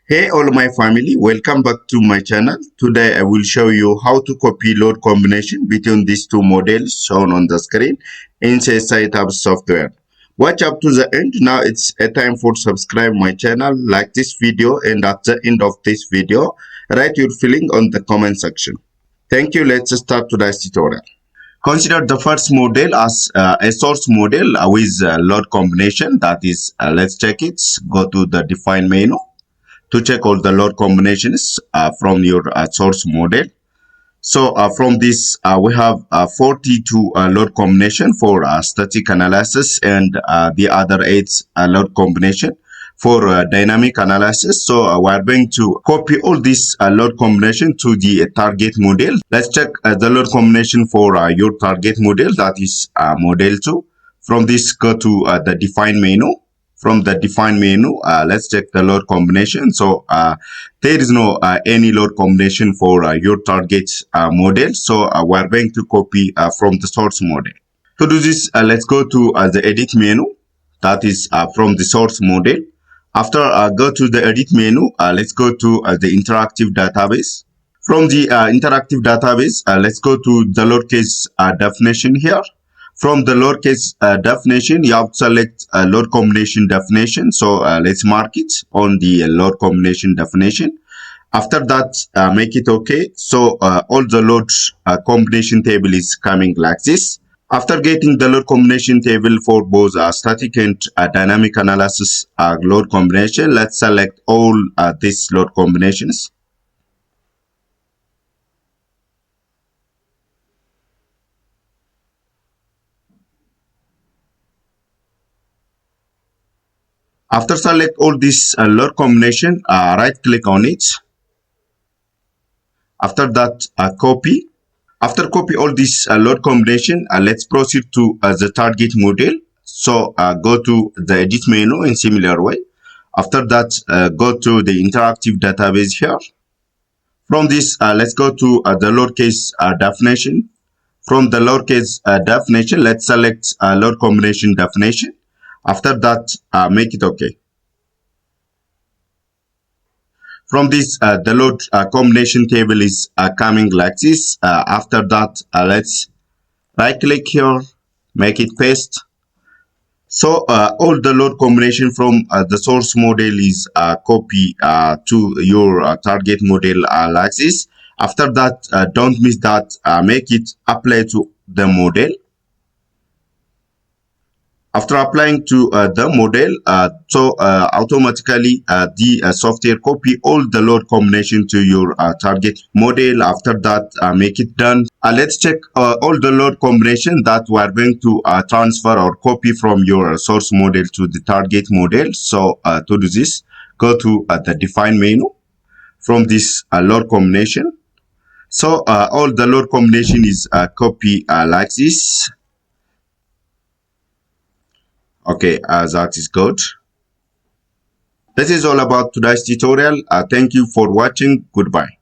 Hey all my family, welcome back to my channel. Today I will show you how to copy load combination between these two models shown on the screen in CSI ETABS software. Watch up to the end. Now it's a time for subscribe my channel, like this video, and at the end of this video, write your feeling on the comment section. Thank you. Let's start today's tutorial. Consider the first model as a source model with load combination. That is, let's check it. Go to the define menu to check all the load combinations from your source model. So from this, we have 42 load combination for static analysis and the other 8 load combination for dynamic analysis. So we are going to copy all this load combination to the target model. Let's check the load combination for your target model, that is model 2. From this, go to the define menu. From the define menu, let's check the load combination. So there is no any load combination for your target model. So we are going to copy from the source model. To do this, let's go to the edit menu. That is from the source model. After go to the edit menu, let's go to the interactive database. From the interactive database, let's go to the lowercase definition here. From the lowercase definition, you have to select load combination definition. So let's mark it on the load combination definition. After that, make it okay. So all the load combination table is coming like this. After getting the load combination table for both static and dynamic analysis load combination, let's select all these load combinations. After select all this load combination, right click on it. After that, copy. After copy all this load combination, let's proceed to the target model. So go to the edit menu in similar way. After that, go to the interactive database here. From this, let's go to the lowercase definition. From the lowercase definition, let's select load combination definition. After that, make it okay. From this, the load combination table is coming like this. After that, let's right click here, make it paste. So all the load combination from the source model is copy to your target model like this. After that, don't miss that, make it apply to the model. After applying to the model, automatically the software copy all the load combination to your target model. After that, make it done. Let's check all the load combination that we are going to transfer or copy from your source model to the target model. So to do this, go to the define menu. From this load combination. So all the load combination is copy like this. Okay, that is good. This is all about today's tutorial. Thank you for watching. Goodbye.